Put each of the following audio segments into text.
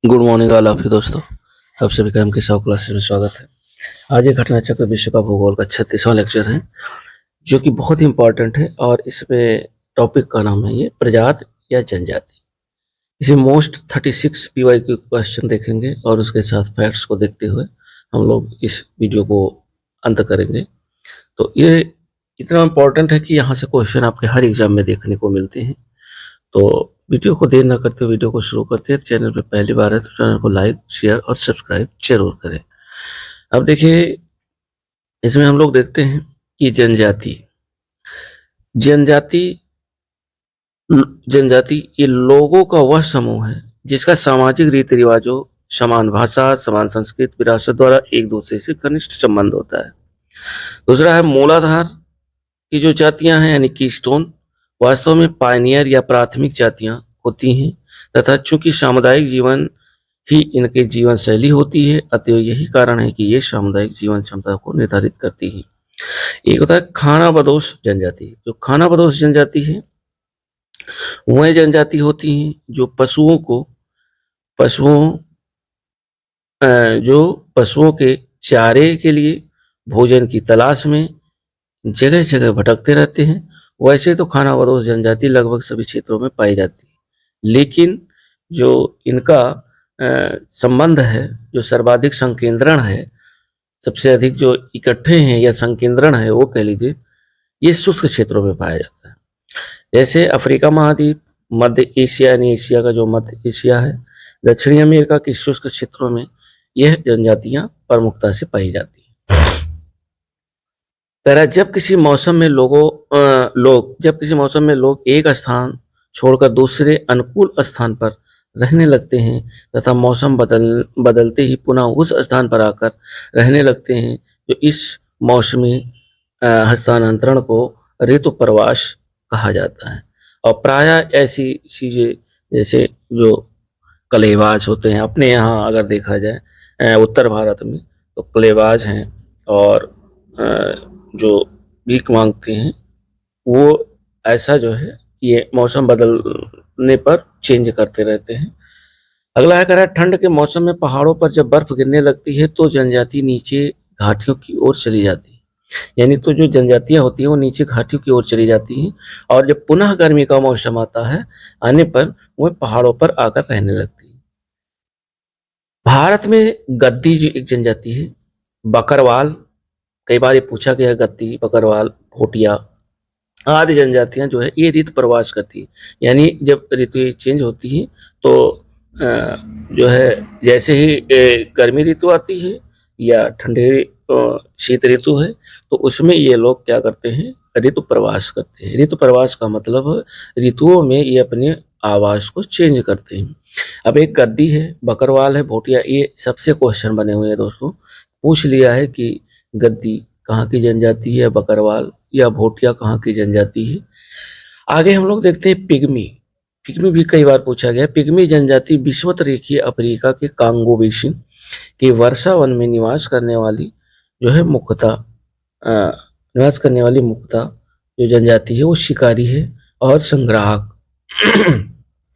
Good morning all of you दोस्तों। आप सभी का के 100 क्लासेस में स्वागत है। आज ये घटना चक्र विश्व का भूगोल का 36वां लेक्चर है, जो कि बहुत ही इंपॉर्टेंट है। और इसमें टॉपिक का नाम है ये प्रजाति या जनजाति। इसे मोस्ट 36 PYQ क्वेश्चन देखेंगे और उसके साथ फैक्ट्स को देखते हुए हम लोग इस वीडियो को अंत करेंगे। तो ये इतना इम्पोर्टेंट है कि यहाँ से क्वेश्चन आपके हर एग्जाम में देखने को मिलते हैं। तो वीडियो को देर न करते हुए वीडियो को शुरू करते हैं। चैनल पे पहली बार है तो चैनल को लाइक, शेयर और सब्सक्राइब जरूर करें। अब देखिए, इसमें हम लोग देखते हैं कि जनजाति जनजाति जनजाति ये लोगों का वह समूह है जिसका सामाजिक रीति रिवाजों, समान भाषा, समान संस्कृत विरासत द्वारा एक दूसरे से घनिष्ठ संबंध होता है। दूसरा है मूलाधार की जो जातियां हैं यानी कीस्टोन, वास्तव में पायनियर या प्राथमिक जातियां होती हैं तथा चूंकि सामुदायिक जीवन ही इनके जीवन शैली होती है, अतः यही कारण है कि ये सामुदायिक जीवन क्षमता को निर्धारित करती है। एक होता है खानाबदोश जनजाति। जो खानाबदोश जनजाति है वह जनजाति होती है जो पशुओं के चारे के लिए भोजन की तलाश में जगह जगह भटकते रहते हैं। वैसे तो खानाबदोश जनजाति लगभग सभी क्षेत्रों में पाई जाती है, लेकिन जो इनका संबंध है, जो सर्वाधिक संकेंद्रण है, सबसे अधिक जो इकट्ठे हैं या संकेंद्रण है, वो कह लीजिए ये शुष्क क्षेत्रों में पाया जाता है। जैसे अफ्रीका महाद्वीप, मध्य एशिया यानी एशिया का जो मध्य एशिया है, दक्षिणी अमेरिका के शुष्क क्षेत्रों में यह जनजातियां प्रमुखता से पाई जाती है। जब किसी मौसम में लोग एक स्थान छोड़कर दूसरे अनुकूल स्थान पर रहने लगते हैं तथा मौसम बदलते ही पुनः उस स्थान पर आकर रहने लगते हैं, जो इस मौसमी हस्तांतरण को ऋतु प्रवास कहा जाता है। और प्रायः ऐसी चीजें जैसे जो कलेबाज होते हैं, अपने यहाँ अगर देखा जाए उत्तर भारत में तो कलेबाज हैं और जो भीख मांगते हैं, वो ऐसा जो है ये मौसम बदलने पर चेंज करते रहते हैं। अगला है कह रहा है ठंड के मौसम में पहाड़ों पर जब बर्फ गिरने लगती है तो जनजाति नीचे घाटियों की ओर चली जाती है। यानी तो जो जनजातियां होती हैं वो नीचे घाटियों की ओर चली जाती हैं, और जब पुनः गर्मी का मौसम आता है आने पर वो पहाड़ों पर आकर रहने लगती है। भारत में गद्दी जो एक जनजाति है, बकरवाल, कई बार ये पूछा गया, गद्दी, बकरवाल, भोटिया आदि जनजातियां जो है ये ऋतु प्रवास करती है। यानी जब ऋतु चेंज होती है तो जो है जैसे ही गर्मी ऋतु आती है या ठंडे शीत ऋतु है तो उसमें ये लोग क्या करते हैं, ऋतु प्रवास करते हैं। ऋतु प्रवास का मतलब ऋतुओं में ये अपने आवास को चेंज करते हैं। अब एक गद्दी है, बकरवाल है, भोटिया, ये सबसे क्वेश्चन बने हुए हैं दोस्तों। पूछ लिया है कि गद्दी कहाँ की जनजाति है, बकरवाल या भोटिया कहाँ की जनजाति है। आगे हम लोग देखते हैं पिग्मी। पिग्मी भी कई बार पूछा गया। पिग्मी जनजाति विषुवत रेखीय अफ्रीका के कांगो बेसिन के वर्षा वन में निवास करने वाली मुख्यतः जो जनजाति है वो शिकारी है और संग्राहक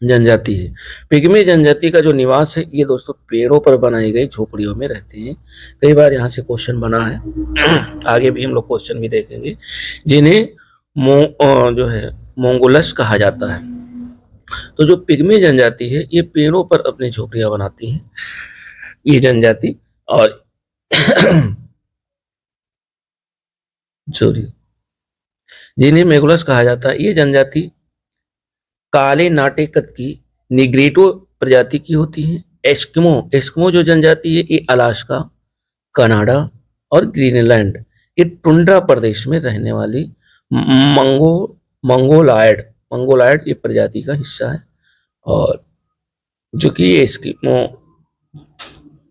जनजाति है। पिग्मी जनजाति का जो निवास है ये दोस्तों पेड़ों पर बनाई गई झोपड़ियों में रहते हैं। कई बार यहाँ से क्वेश्चन बना है। आगे भी हम लोग क्वेश्चन भी देखेंगे, जिन्हें जो है मोंगोलस कहा जाता है। तो जो पिग्मी जनजाति है ये पेड़ों पर अपनी झोपड़ियां बनाती है ये जनजाति, और जिन्हें मेगुलस कहा जाता है। ये जनजाति काले नाटे कद की निग्रेटो प्रजाति की होती है। एस्किमो जो जनजाति है ये अलास्का, कनाडा और ग्रीनलैंड के टुंड्रा प्रदेश में रहने वाली मंगोलायड ये प्रजाति का हिस्सा है, और जो कि एस्किमो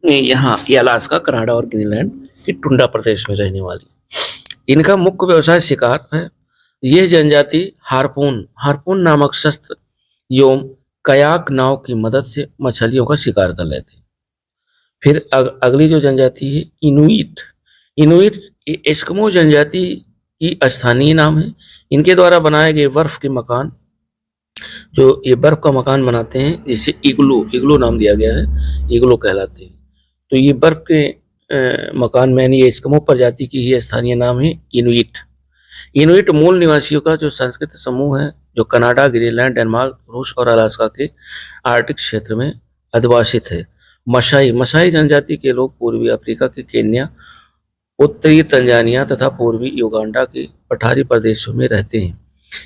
यहाँ ये अलास्का, कनाडा और ग्रीनलैंड के टुंड्रा प्रदेश में रहने वाली। इनका मुख्य व्यवसाय शिकार है। यह जनजाति हार्पून नामक शस्त्र एवं कयाक नाव की मदद से मछलियों का शिकार कर लेते हैं। फिर अगली जो जनजाति है इनुइट एस्किमो जनजाति की स्थानीय नाम है। इनके द्वारा बनाए गए बर्फ के मकान जो ये बर्फ का मकान बनाते हैं, जिसे इग्लू इग्लू नाम दिया गया है, इग्लू कहलाते हैं। तो ये बर्फ के मकान में यानी ये एस्किमो प्रजाति की ही स्थानीय नाम है इनुइट। इनुइट मूल निवासियों का जो सांस्कृतिक समूह है, जो कनाडा, ग्रीनलैंड, डेनमार्क, रूस और अलास्का के आर्कटिक क्षेत्र में अधिवासित है। मसाई मसाई जनजाति के लोग पूर्वी अफ्रीका के केन्या, उत्तरी तंजानिया तथा पूर्वी युगांडा के पठारी प्रदेशों में रहते हैं।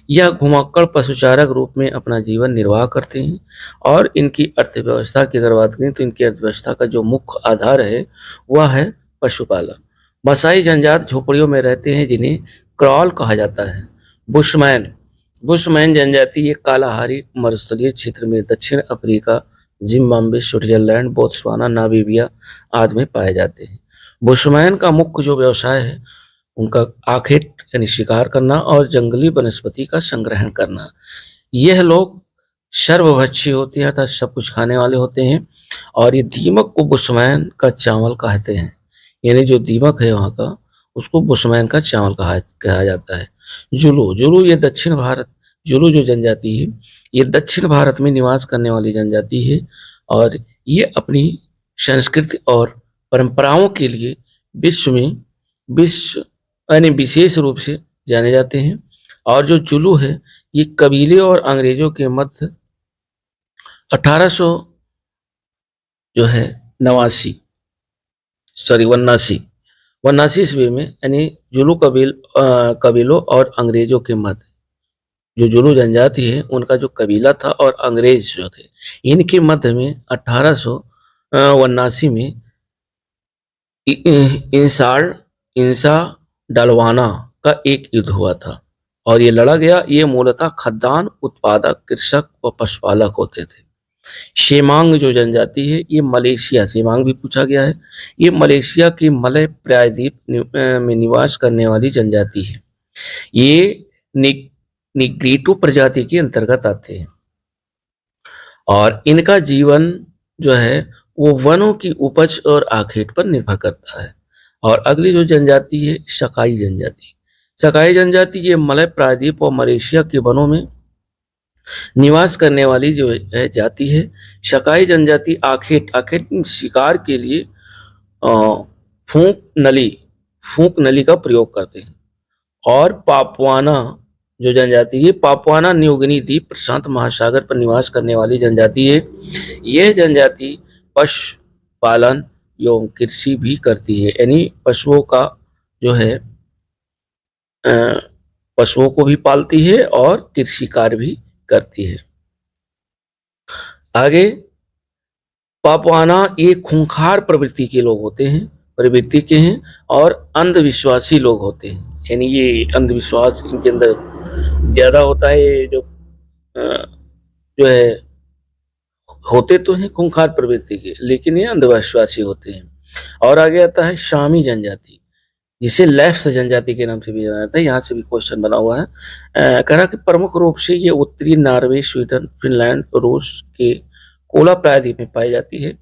यह घुमक्कड़ पशुचारक रूप में अपना जीवन निर्वाह करते हैं और इनकी अर्थव्यवस्था की अगर बात करें तो इनकी अर्थव्यवस्था का जो मुख्य आधार है वह है पशुपालन। मसाई जनजाति झोपड़ियों में रहते हैं जिन्हें क्रॉल कहा जाता है। बुशमैन बुशमैन जनजाति एक कालाहारी मरुस्थलीय क्षेत्र में दक्षिण Africa, Zimbabwe, Switzerland, Botswana, Namibia आदि में पाए जाते हैं। बुशमैन का मुख्य जो व्यवसाय है उनका आखेट यानी शिकार करना और जंगली वनस्पति का संग्रहण करना। यह लोग सर्वभक्षी होते हैं अर्थात सब कुछ खाने वाले होते हैं और ये दीमक को बुशमैन का चावल कहते हैं। यानी जो दीमक है वहाँ का उसको बुशमैन का चावल कहा जाता है। जुलू जुलू ये दक्षिण भारत जुलू जो जनजाति है ये दक्षिण भारत में निवास करने वाली जनजाति है और ये अपनी संस्कृति और परंपराओं के लिए विश्व यानी विशेष रूप से जाने जाते हैं। और जो जुलू है ये कबीले और अंग्रेजों के मध्य 1800 जो है नवासी सॉरी 89 ईस्वी में यानी जुलू कबीलों और अंग्रेजों के मध्य जो जुलू जनजाति है उनका जो कबीला था और अंग्रेज जो थे इनके मध्य में 1889 में इंसा डलवाना का एक युद्ध हुआ था और ये लड़ा गया। ये मूलतः खाद्यान्न उत्पादक, कृषक व पशुपालक होते थे। शेमांग जो जनजाति है ये मलेशिया, शेमांग भी पूछा गया है, ये मलेशिया के मलय प्रायद्वीप में निवास करने वाली जनजाति है। ये निग्रीटो प्रजाति के अंतर्गत आते हैं और इनका जीवन जो है वो वनों की उपज और आखेट पर निर्भर करता है। और अगली जो जनजाति है शकाई जनजाति। शकाई जनजाति ये मलय प्रायद्वीप और मलेशिया के वनों में निवास करने वाली जो है जाति है। शकाई जनजाति आखेट शिकार के लिए फूंक नली का प्रयोग करते हैं। और पापुआना जो जनजाति है पापुआना न्यूगिनी द्वीप प्रशांत महासागर पर निवास करने वाली जनजाति है। यह जनजाति पशुपालन एवं कृषि भी करती है, यानी पशुओं का जो है पशुओं को भी पालती है और कृषि कार्य भी करती है। आगे पापुआना ये खूंखार प्रवृत्ति के लोग होते हैं, प्रवृत्ति के हैं और अंधविश्वासी लोग होते हैं, यानी ये अंधविश्वास इनके अंदर ज्यादा होता है। जो है होते तो हैं खूंखार प्रवृत्ति के लेकिन ये अंधविश्वासी होते हैं। और आगे आता है शामी जनजाति जिसे लेफ्ट जनजाति के नाम से भी जाना जाता है। यहाँ से भी क्वेश्चन बना हुआ है। कह रहा कि प्रमुख रूप से ये उत्तरी नॉर्वे, स्वीडन, फिनलैंड, रूस के कोला प्रायद्वीप में पाई जाती है।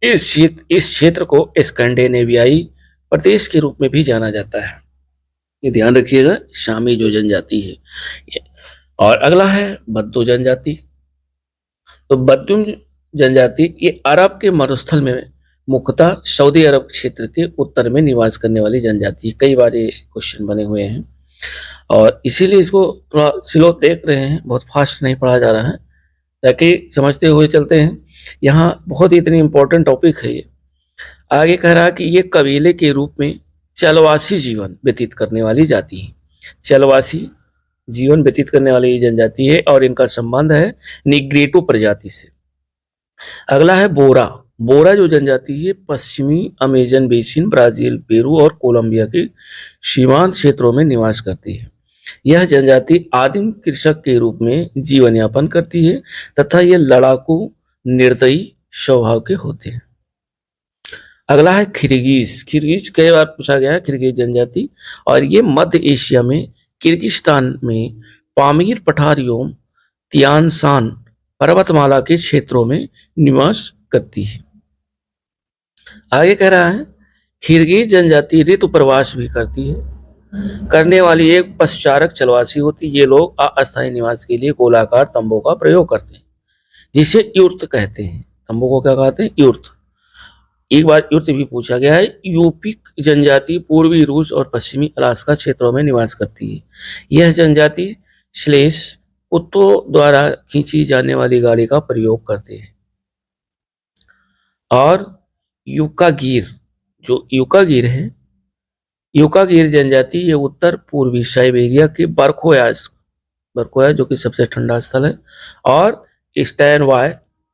इस क्षेत्र को स्कैंडिनेवियाई प्रदेश के रूप में भी जाना जाता है। ये ध्यान रखिएगा शामी जो जनजाति है। और अगला है बद्दू जनजाति। तो बद्दू जनजाति ये अरब के मरुस्थल में मुख्यतः सऊदी अरब क्षेत्र के उत्तर में निवास करने वाली जनजाति है। कई बार ये क्वेश्चन बने हुए हैं और इसीलिए इसको थोड़ा स्लो देख रहे हैं, बहुत फास्ट नहीं पढ़ा जा रहा है ताकि समझते हुए चलते हैं। यहाँ बहुत ही इतनी इंपॉर्टेंट टॉपिक है ये। आगे कह रहा है कि ये कबीले के रूप में चलवासी जीवन व्यतीत करने वाली जाति है। चलवासी जीवन व्यतीत करने वाली जनजाति है और इनका संबंध है निग्रीटो प्रजाति से। अगला है बोरा। बोरा जो जनजाति है पश्चिमी अमेजन बेसिन, ब्राजील, पेरू और कोलंबिया के सीमांत क्षेत्रों में निवास करती है। यह जनजाति आदिम कृषक के रूप में जीवन यापन करती है तथा ये लड़ाकू, निर्दयी स्वभाव के होते हैं। अगला है किर्गिज। किर्गिज कई बार पूछा गया है, किर्गिज जनजाति और ये मध्य एशिया में किर्गिस्तान में पामीर पठार एवं तियानसान पर्वतमाला के क्षेत्रों में निवास करती है। आगे कह रहा है किर्गिज जनजाति ऋतु प्रवास भी करती है करने वाली एक पशुचारक चलवासी होती। ये लोग अस्थायी निवास के लिए गोलाकार तंबू का प्रयोग करते हैं, जिसे युर्त कहते हैं। तंबू को क्या कहते हैं? युर्त। एक बार युर्त भी पूछा गया है। यूपिक जनजाति पूर्वी रूस और पश्चिमी अलास्का क्षेत्रों में निवास करती है। यह जनजाति श्लेष कुत्तों द्वारा खींची जाने वाली गाड़ी का प्रयोग करते हैं। और यूकागीर, जो यूकागीर है, यूकागीर जनजाति ये उत्तर पूर्वी साइबेरिया के बरखोया जो कि सबसे ठंडा स्थल है, और स्टैनवाय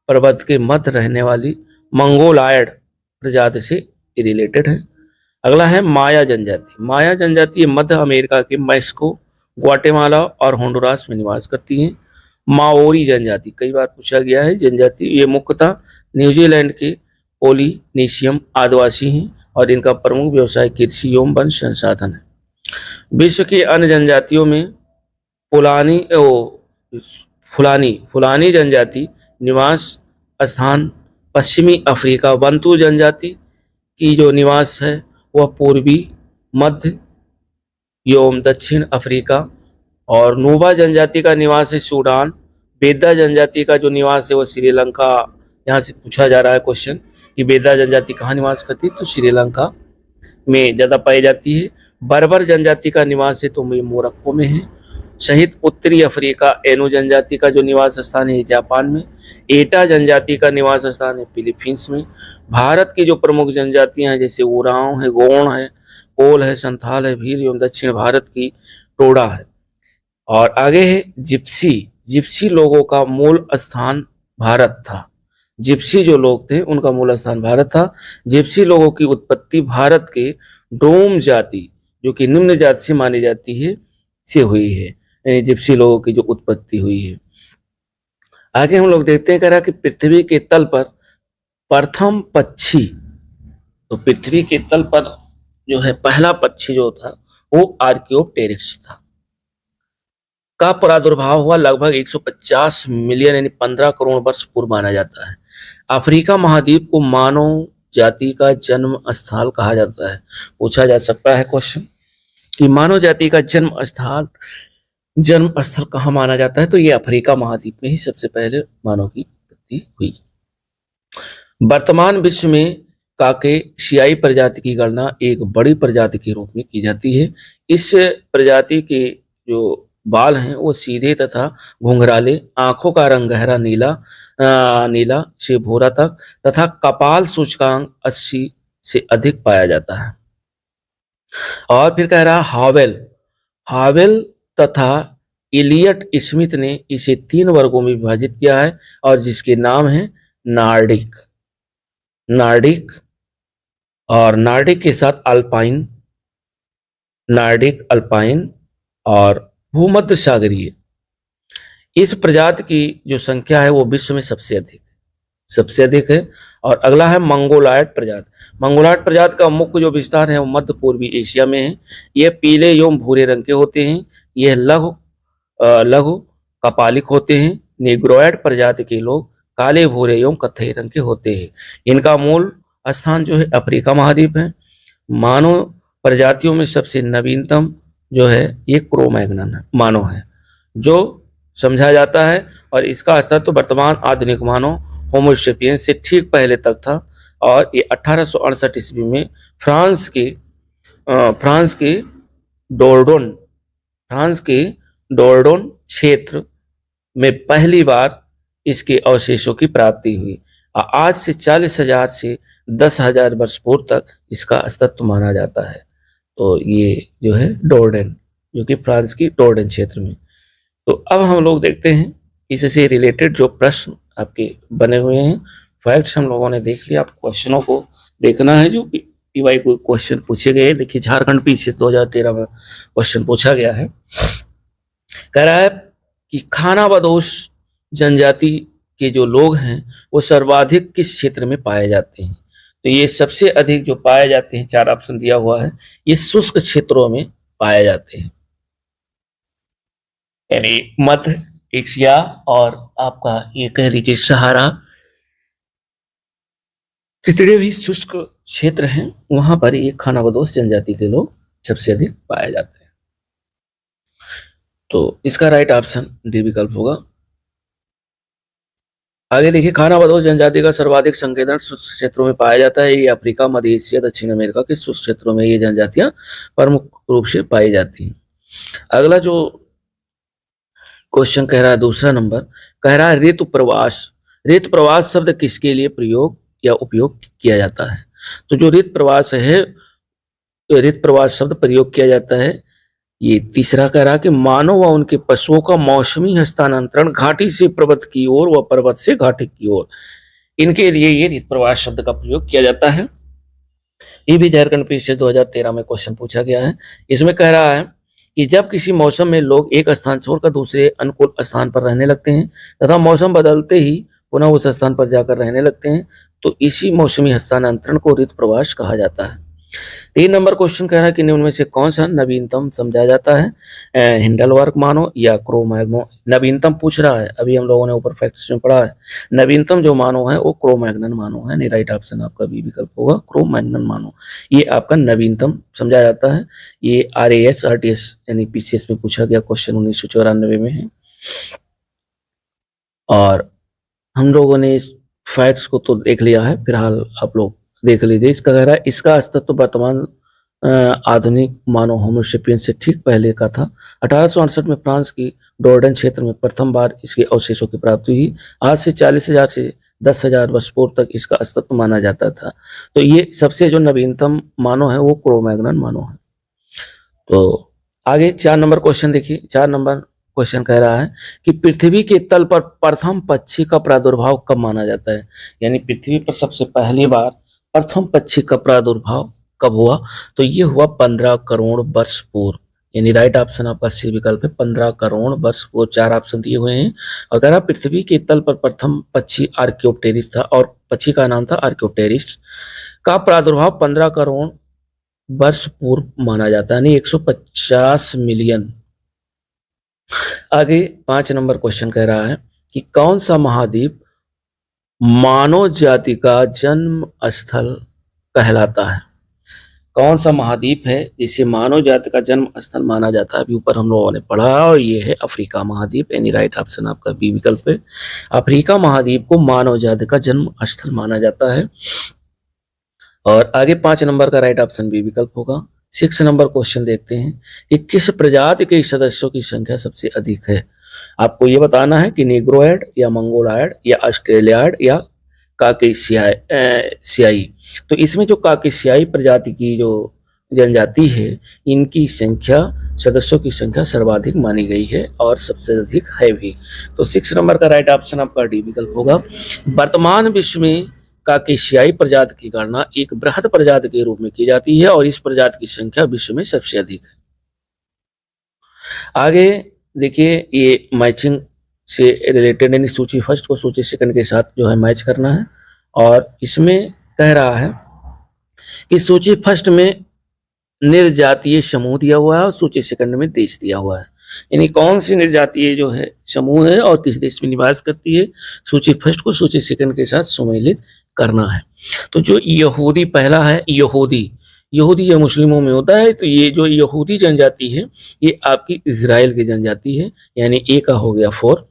पर्वत के मध्य रहने वाली मंगोलायड प्रजाति से रिलेटेड है। अगला है माया जनजाति। माया जनजाति मध्य अमेरिका के मैक्सिको, ग्वाटेमाला और होंडुरास में निवास करती है। माओरी जनजाति कई बार पूछा गया है। जनजाति ये मुख्यतः न्यूजीलैंड के पोलिनेशियम आदिवासी हैं और इनका प्रमुख व्यवसाय कृषि एवं वन संसाधन है। विश्व की अन्य जनजातियों में फुलानी जनजाति निवास स्थान पश्चिमी अफ्रीका। बंतू जनजाति की जो निवास है वह पूर्वी, मध्य एवं दक्षिण अफ्रीका। और नूबा जनजाति का निवास है सूडान। बेदा जनजाति का जो निवास है वह श्रीलंका। यहाँ से पूछा जा रहा है क्वेश्चन कि बेदा जनजाति कहाँ निवास करती है, तो श्रीलंका में ज्यादा पाई जाती है। बर्बर जनजाति का निवास है तो मोरक्को में है। सहित उत्तरी अफ्रीका एनो जनजाति का जो निवास स्थान है जापान में। एटा जनजाति का निवास स्थान है फिलीपींस में। भारत की जो प्रमुख जनजातियां हैं जैसे उरांव है, गोंड है, कोल है, संथाल है, भील एवं दक्षिण भारत की टोडा है। और आगे है जिप्सी। जिप्सी लोगों का मूल स्थान भारत था। जिप्सी जो लोग थे उनका मूल स्थान भारत था। जिप्सी लोगों की उत्पत्ति भारत के डोम जाति जो कि निम्न जाति से मानी जाती है से हुई है, यानी जिप्सी लोगों की जो उत्पत्ति हुई है। आगे हम लोग देखते हैं कह रहा कि पृथ्वी के तल पर प्रथम पक्षी, तो पृथ्वी के तल पर जो है पहला पक्षी जो था वो आर्कियोप्टेरिक्स था। का प्रादुर्भाव हुआ लगभग 150 मिलियन यानी 15 करोड़ वर्ष पूर्व माना जाता है। अफ्रीका महाद्वीप को मानव जाति का जन्म स्थल कहा जाता है। पूछा जा सकता है क्वेश्चन कि मानव जाति का जन्म स्थल कहाँ माना जाता है, तो ये अफ्रीका महाद्वीप में ही सबसे पहले मानव की उत्पत्ति हुई। वर्तमान विश्व में काकेशियाई प्रजाति की गणना एक बड़ी प्रजाति के रूप में की जाती है। इस प्रजाति के जो बाल हैं वो सीधे तथा घुंघराले, आंखों का रंग गहरा नीला से भूरा तक तथा कपाल सूचकांक 80 से अधिक पाया जाता है। और फिर कह रहा हावेल तथा इलियट स्मिथ ने इसे 3 वर्गों में विभाजित किया है और जिसके नाम है नार्डिक और नार्डिक के साथ अल्पाइन और भूमध्य सागरीय। इस प्रजाति की जो संख्या है वो विश्व में सबसे अधिक है। और अगला है मंगोलायड प्रजाति का मुख्य जो विस्तार है वो मध्य पूर्वी एशिया में है। ये पीले एवं भूरे रंग के होते हैं। यह लघु कपालिक होते हैं। नेग्रोइड प्रजाति के लोग काले, भूरे एवं कत्थई रंग के होते हैं। इनका मूल स्थान जो है अफ्रीका महाद्वीप है। मानव प्रजातियों में सबसे नवीनतम जो है ये क्रो-मैग्नन मानव है जो समझा जाता है और इसका अस्तित्व वर्तमान आधुनिक मानव होमो सेपियंस से ठीक पहले तक था। और ये 1868 ईस्वी में फ्रांस के डोर्डोन क्षेत्र में पहली बार इसके अवशेषों की प्राप्ति हुई। आज से 40,000 से 10,000 वर्ष पूर्व तक इसका अस्तित्व माना जाता है। तो ये जो है डोर्डन, जो कि फ्रांस की डोर्डन क्षेत्र में। तो अब हम लोग देखते हैं इससे रिलेटेड जो प्रश्न आपके बने हुए हैं। फैक्ट्स हम लोगों ने देख लिया, आप क्वेश्चनों को देखना है जो पीवाई को क्वेश्चन पूछे गए। देखिए झारखंड पीछे 2013 में क्वेश्चन पूछा गया है। कह रहा है कि खानाबदोश जनजाति के जो लोग हैं वो सर्वाधिक किस क्षेत्र में पाए जाते हैं, तो ये सबसे अधिक जो पाए जाते हैं, 4 ऑप्शन दिया हुआ है, ये शुष्क क्षेत्रों में पाए जाते हैं, यानी मध्य एशिया और आपका ये कह लीजिए सहारा, जितने भी शुष्क क्षेत्र हैं वहां पर ये खानाबदोश जनजाति के लोग सबसे अधिक पाए जाते हैं। तो इसका राइट ऑप्शन डी विकल्प होगा। आगे देखिए, खानाबदोश जनजाति का सर्वाधिक संकेतन शुष्क क्षेत्रों में पाया जाता है। ये अफ्रीका, मध्य एशिया, दक्षिण अमेरिका के शुष्क क्षेत्रों में ये जनजातियां प्रमुख रूप से पाई जाती हैं। अगला जो क्वेश्चन कह रहा है, दूसरा नंबर कह रहा है ऋतु प्रवास। ऋतु प्रवास शब्द किसके लिए प्रयोग या उपयोग किया जाता है? तो जो ऋतु प्रवास है, ऋतु प्रवास शब्द प्रयोग किया जाता है, ये तीसरा कह रहा है कि मानव व उनके पशुओं का मौसमी हस्तांतरण घाटी से पर्वत की ओर व पर्वत से घाटी की ओर, इनके लिए ये ऋतु प्रवास शब्द का प्रयोग किया जाता है। ये भी झारखंड पीसी से 2013 में क्वेश्चन पूछा गया है। इसमें कह रहा है कि जब किसी मौसम में लोग एक स्थान छोड़कर दूसरे अनुकूल स्थान पर रहने लगते हैं तथा मौसम बदलते ही पुनः उस स्थान पर जाकर रहने लगते हैं, तो इसी मौसमी हस्तांतरण को ऋतु प्रवास कहा जाता है। 3 नंबर क्वेश्चन कह रहा है कि निम्न में से कौन सा नवीनतम समझा जाता है? हिंडलबर्ग मानव या क्रो मैग्नो। नवीनतम पूछ रहा है, अभी हम लोगों ने ऊपर फैक्ट्स में पढ़ा है, नवीनतम जो मानव है वो क्रो मैग्नन मानव है। नहीं, राइट ऑप्शन आपका बी विकल्प होगा, क्रो मैग्नन मानव, ये आपका नवीनतम समझा जाता है। ये RAS RTS यानी PCS में पूछा गया क्वेश्चन 1994 में है। और हम लोगों ने इस फैक्ट्स को तो देख लिया है, फिलहाल आप लोग देख लीजिए। इसका कह रहा है इसका अस्तित्व वर्तमान आधुनिक मानव होमोसेपियंस से ठीक पहले का था। 1868 में फ्रांस की डोर्डन क्षेत्र में प्रथम बार इसके अवशेषों की प्राप्ति हुई। आज से 40,000 से 10,000 वर्ष पूर्व तक इसका अस्तित्व माना जाता था। तो ये सबसे जो नवीनतम मानव है वो क्रो-मैग्नन मानव है। तो आगे 4 नंबर क्वेश्चन देखिए। 4 नंबर क्वेश्चन कह रहा है कि पृथ्वी के तल पर प्रथम पक्षी का प्रादुर्भाव कब माना जाता है? यानी पृथ्वी पर सबसे पहली बार प्रथम पक्षी का प्रादुर्भाव कब हुआ? तो ये हुआ 15 करोड़ वर्ष पूर्व। यानी राइट ऑप्शन आपका सी विकल्प है, 15 करोड़ वर्ष पूर्व। 4 ऑप्शन दिए हुए हैं। अगर पृथ्वी के तल पर प्रथम पक्षी आर्क्योप्टेरिस था और पक्षी का नाम था आर्क्योप्टेरिस, का प्रादुर्भाव 15 करोड़ वर्ष पूर्व माना जाता है, यानी 150 मिलियन। आगे 5 नंबर क्वेश्चन कह रहा है कि कौन सा महाद्वीप मानव जाति का जन्म स्थल कहलाता है? कौन सा महाद्वीप है जिसे मानव जाति का जन्म स्थल माना जाता है? अभी ऊपर हम लोगों ने पढ़ा और ये है अफ्रीका महाद्वीप, यानी राइट ऑप्शन आपका बी विकल्प है। अफ्रीका महाद्वीप को मानव जाति का जन्म स्थल माना जाता है। और आगे 5 नंबर का राइट ऑप्शन बी विकल्प होगा। 6 नंबर क्वेश्चन देखते हैं कि किस प्रजाति के सदस्यों की संख्या सबसे अधिक है? आपको ये बताना है कि निग्रोइड या मंगोलॉयड या ऑस्ट्रेलियाड या काकेशियाई। तो इसमें जो काकेशियाई प्रजाति की जो जनजाति है, इनकी संख्या, सदस्यों की संख्या सर्वाधिक मानी गई है और सबसे अधिक है भी। तो 6 नंबर का राइट ऑप्शन आपका डी विकल्प होगा। वर्तमान विश्व में काकेशियाई प्रजाति की गणना एक बृहद प्रजाति के रूप में की जाती है और इस प्रजाति की संख्या विश्व में सबसे अधिक है। आगे देखिए, ये मैचिंग से रिलेटेड, यानी सूची फर्स्ट को सूची सेकंड के साथ जो है मैच करना है। और इसमें कह रहा है कि सूची फर्स्ट में निर्जातीय समूह दिया हुआ है और सूची सेकंड में देश दिया हुआ है। यानी कौन सी निर्जातीय जो है समूह है और किस देश में निवास करती है, सूची फर्स्ट को सूची सेकंड के साथ सम्मिलित करना है। तो जो यहूदी पहला है, यहूदी ये मुस्लिमों में होता है। तो ये जो यहूदी जनजाति है ये आपकी इजराइल की जनजाति है, यानी ए का हो गया 4।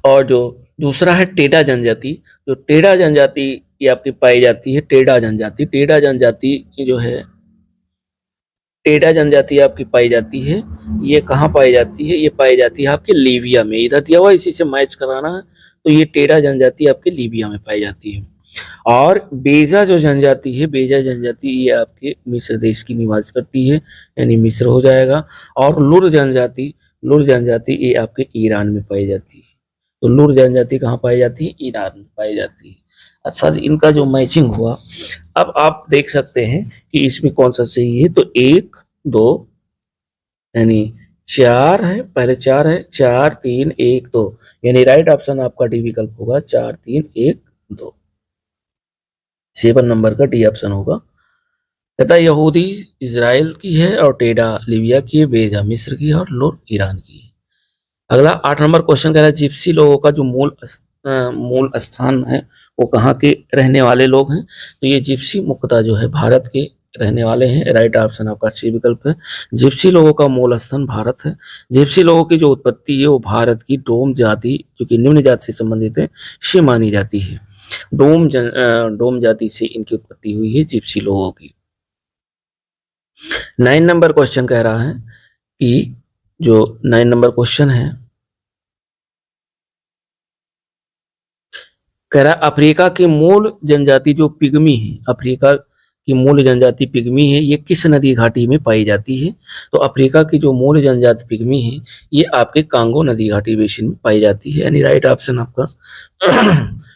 और जो दूसरा है टेडा जनजाति, जो टेडा जनजाति ये आपकी पाई जाती है, टेडा जनजाति जो है, टेडा जनजाति आपकी पाई जाती है। ये कहाँ पाई जाती है? ये पाई जाती है आपके लीबिया में। इधर दिया हुआ, इसी से मैच कराना है। तो ये टेडा जनजाति आपके लीबिया में पाई जाती है। और बेजा जो जनजाति है, बेजा जनजाति ये आपके मिस्र देश की निवास करती है, यानी मिस्र हो जाएगा। और लुर जनजाति ये आपके ईरान में पाई जाती है। तो लुर जनजाति कहाँ पाई जाती है? ईरान में पाई जाती है। अच्छा, इनका जो मैचिंग हुआ, अब आप देख सकते हैं कि इसमें कौन सा सही है। तो 1 2 यानी 4 है, पहले 4 है, 4 3 1 2, यानी राइट ऑप्शन आपका डी विकल्प होगा, 4 3 1 2। 7 नंबर का डी ऑप्शन होगा। कहता है यहूदी इजराइल की है और टेडा लीबिया की है, बेजा मिस्र की है और लुर ईरान की है। अगला 8 नंबर क्वेश्चन कह रहा है जिप्सी लोगों का जो मूल स्थान है वो कहाँ के रहने वाले लोग हैं? तो ये जिप्सी मुख्यतः जो है भारत के रहने वाले हैं। राइट ऑप्शन आपका सी विकल्प है। जिप्सी लोगों का मूल स्थान भारत है। जिप्सी लोगों की जो उत्पत्ति है वो भारत की डोम जाति, जो कि निम्न जाति से संबंधित है, से मानी जाती है। डोम जाति से इनकी उत्पत्ति हुई है जिप्सी लोगों की। 9 नंबर क्वेश्चन कह रहा है कि जो 9 नंबर क्वेश्चन है, कह रहा अफ्रीका की मूल जनजाति जो पिग्मी है, अफ्रीका की मूल जनजाति पिग्मी है, ये किस नदी घाटी में पाई जाती है? तो अफ्रीका की जो मूल जनजाति पिग्मी है ये आपके कांगो नदी घाटी बेसिन में पाई जाती है। यानी राइट ऑप्शन आपका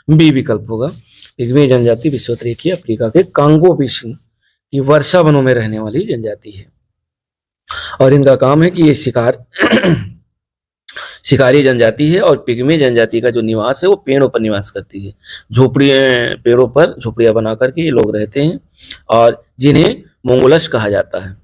बी विकल्प होगा। पिग्मी जनजाति विश्वोत्तरी की अफ्रीका के कांगो बेसिन की वर्षा वनों में रहने वाली जनजाति है और इनका काम है कि ये शिकारी जनजाति है और पिग्मी जनजाति का जो निवास है वो पेड़ों पर निवास करती है। पेड़ों पर झोपड़ियां बना करके ये लोग रहते हैं और जिन्हें मोंगोलस कहा जाता है।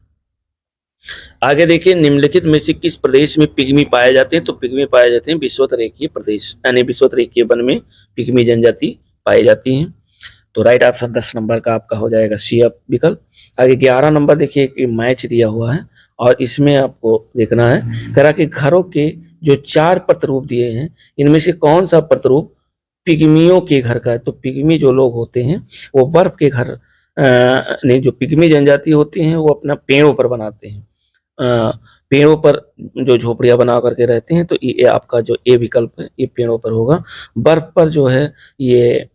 आगे देखिए, निम्नलिखित में से किस प्रदेश में पिग्मी पाए जाते हैं? तो पिग्मी पाए जाते हैं विषुवतरेखीय प्रदेश, यानी विषुवतरेखीय वन में पिग्मी जनजाति पाई जाती है। तो राइट ऑप्शन 10 नंबर का आपका हो जाएगा सी विकल्प। आगे 11 नंबर देखिए, एक मैच दिया हुआ है और इसमें आपको देखना है, कह रहा कि घरों के जो 4 प्रतिरूप दिए हैं इनमें से कौन सा प्रतिरूप पिग्मियों के घर का है? तो पिग्मी जो लोग होते हैं वो बर्फ के घर नहीं, जो पिग्मी जनजाति होती हैं वो अपना पेड़ों पर बनाते हैं, पेड़ों पर जो झोपड़ियां बना करके रहते हैं। तो ये आपका जो ए विकल्प है ये पेड़ों पर होगा। बर्फ पर जो है ये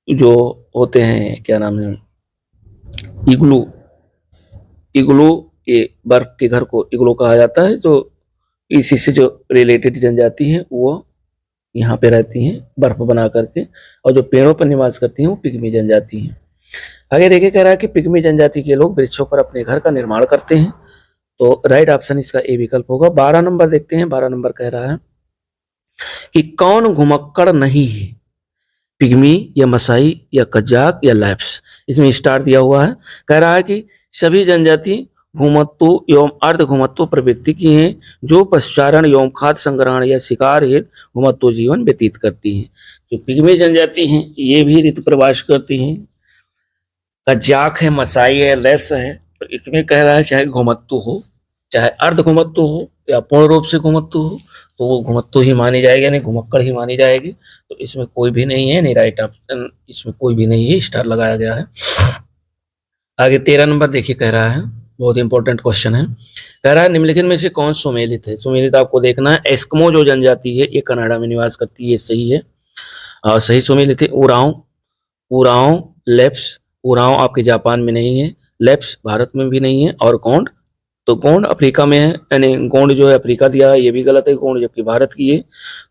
जो होते हैं, क्या नाम है, इग्लू, ये बर्फ के घर को इग्लू कहा जाता है। तो इसी से जो रिलेटेड जनजाति है वो यहाँ पे रहती हैं बर्फ बना करके, और जो पेड़ों पर निवास करती हैं वो पिग्मी जनजाति है। आगे देखिए, कह रहा है कि पिग्मी जनजाति के लोग वृक्षों पर अपने घर का निर्माण करते हैं। तो राइट ऑप्शन इसका ए विकल्प होगा। 12 नंबर देखते हैं। 12 नंबर कह रहा है कि कौन घुमक्कड़ नहीं है? पिग्मी या मसाई या कजाक या लैप्स? इसमें स्टार दिया हुआ है। कह रहा है कि सभी जनजाति घुमत्तु एवं अर्ध घुमत्तु प्रवृत्ति की हैं, जो पशुचारण एवं खाद्य संग्रहण या शिकार हेतु घुमत्तु जीवन व्यतीत करती हैं। जो पिग्मी जनजाति हैं ये भी ऋतु प्रवास करती हैं। कजाक है, मसाई है, लैप्स है। तो इसमें कह रहा है चाहे घुमत्तु हो, चाहे अर्ध घुमत्तु हो या पूर्ण रूप से घुमत्तु हो, तो वो घुमत्तु ही मानी जाएगी, यानी घुमक्कड़ ही मानी जाएगी। तो इसमें कोई भी नहीं है, नहीं राइट ऑप्शन इसमें कोई भी नहीं है, स्टार लगाया गया है। आगे 13 नंबर देखिए, कह रहा है बहुत इंपॉर्टेंट क्वेश्चन है। कह रहा है निम्नलिखित में से कौन सुमेलित है? सुमेलित आपको देखना है। एस्किमो जो जनजाति है ये कनाडा में निवास करती है, सही है और सही सुमेलित है। उरांव, लेप्स, उरांव आपके जापान में नहीं है, लेप्स भारत में भी नहीं है, और गोंड, तो गोंड अफ्रीका में है, यानी गोंड जो है अफ्रीका दिया है, ये भी गलत है, गोंड जबकि भारत की है।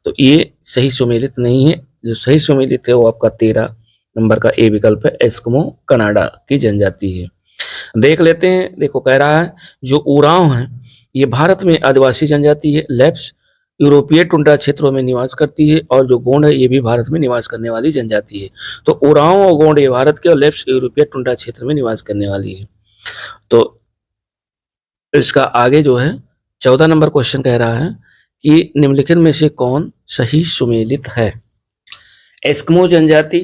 तो ये सही सुमेलित नहीं है। जो सही सुमेलित है वो आपका 13 नंबर का ए विकल्प है। एस्किमो कनाडा की जनजाति है। देख लेते हैं। देखो, कह रहा है जो उरांव है ये भारत में आदिवासी जनजाति है। लेप्स यूरोपीय टुंड्रा क्षेत्रों में निवास करती है और जो गोंड है ये भी भारत में निवास करने वाली जनजाति है। तो उरांव और गोंड ये भारत के और लेप्स यूरोपीय टुंड्रा क्षेत्र में निवास करने वाली है। तो इसका आगे जो है 14 नंबर क्वेश्चन कह रहा है कि निम्नलिखित में से कौन सही सुमेलित है? एस्किमो जनजाति,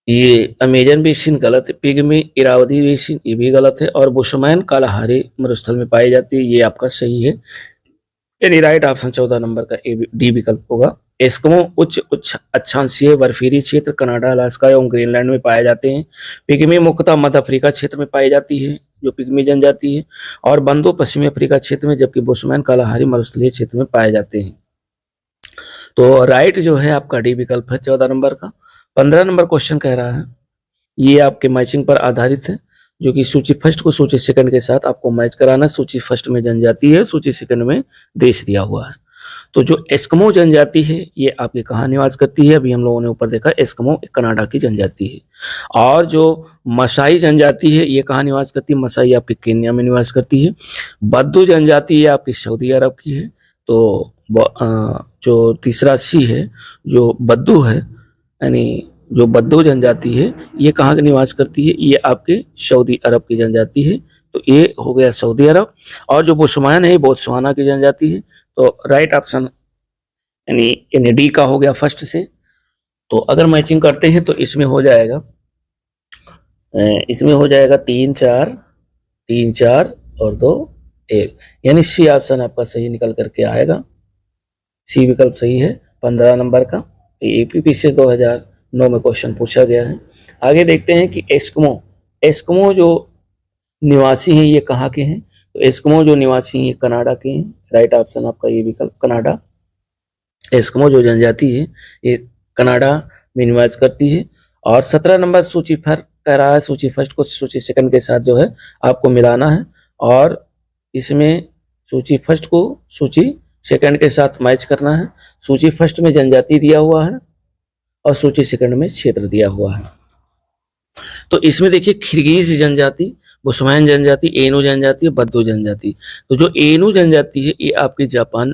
ये अमेजन बेसिन गलत है। पिग्मी इरावदी बेसिन ये भी गलत है, और बुशमैन कालाहारी मरुस्थल में पाई जाती है, ये आपका सही है, यानी राइट ऑप्शन 14 नंबर का डी विकल्प होगा। एस्किमो उच्च अक्षांशीय बर्फीली क्षेत्र कनाडा, अलास्का एवं ग्रीनलैंड में पाए जाते हैं। पिग्मी मुख्यतः मध्य अफ्रीका क्षेत्र में पाई जाती है जो पिग्मी जनजाति है, और बंदो पश्चिमी अफ्रीका क्षेत्र में, जबकि बुशमैन कालाहारी मरुस्थलीय क्षेत्र में पाए जाते हैं। तो राइट जो है आपका डी विकल्प है 14 नंबर का। 15 नंबर क्वेश्चन कह रहा है, ये आपके मैचिंग पर आधारित है, जो कि सूची फर्स्ट को सूची सेकंड के साथ आपको मैच कराना। सूची फर्स्ट में जनजाति है, सूची सेकंड में देश दिया हुआ है। तो जो एस्किमो जनजाति है ये आपके कहाँ निवास करती है? अभी हम लोगों ने ऊपर देखा, एस्किमो कनाडा की जनजाति है। और जो मसाई जनजाति है ये कहाँ निवास करती है? मसाई आपके केन्या में निवास करती है। बद्दू जनजाति है आपकी सऊदी अरब की है। तो जो तीसरा सी है, जो बद्दू है, यानी जो बद्दू जनजाति है ये कहाँ के निवास करती है? ये आपके सऊदी अरब की जनजाति है। तो ये हो गया सऊदी अरब। और जो बोत्सवाना है बोत्सवाना की जनजाति है। तो राइट ऑप्शन यानी डी का हो गया फर्स्ट से। तो अगर मैचिंग करते हैं तो इसमें हो जाएगा इसमें हो जाएगा 3 4 3 4 और 2 1, यानी सी ऑप्शन आपका सही निकल करके आएगा। सी विकल्प सही है 15 नंबर का। एपीपी से 2009 में क्वेश्चन पूछा गया है। आगे देखते हैं कि एस्किमो, एस्किमो जो निवासी हैं ये कहाँ के हैं? तो एस्किमो जो निवासी हैं ये कनाडा के हैं। राइट ऑप्शन आपका ये विकल्प कनाडा। एस्किमो जो जनजाति है ये कनाडा में निवास करती है। और 17 नंबर सूची फर्क कह रहा है, सूची फर्स्ट को सूची सेकंड के साथ जो है आपको मिलाना है, और इसमें सूची फर्स्ट को सूची सेकंड के साथ मैच करना है। सूची फर्स्ट में जनजाति दिया हुआ है और सूची सेकंड में क्षेत्र दिया हुआ है। तो इसमें देखिए किर्गिज जनजाति, बुशमैन जनजाति, एनु जनजाति, बद्दू जनजाति। तो जो एनु जनजाति है ये आपकी जापान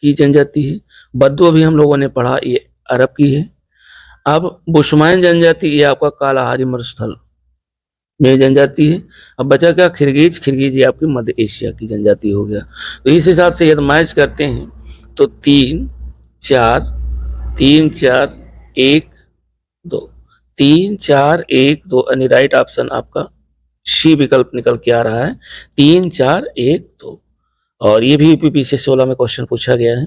की जनजाति है। बद्दू अभी हम लोगों ने पढ़ा ये अरब की है। अब बुशमैन जनजाति ये आपका कालाहारी मरुस्थल में जनजाति है। अब बचा क्या किर्गिज, किर्गिज ये आपकी मध्य एशिया की जनजाति हो गया। तो इस हिसाब से यदि मैच करते हैं तो 3 4 3 4 1 2 3 4 1 2, यानी राइट ऑप्शन आपका सी विकल्प निकल के आ रहा है 3 4 1 2। और ये भी यूपी से 16 में क्वेश्चन पूछा गया है।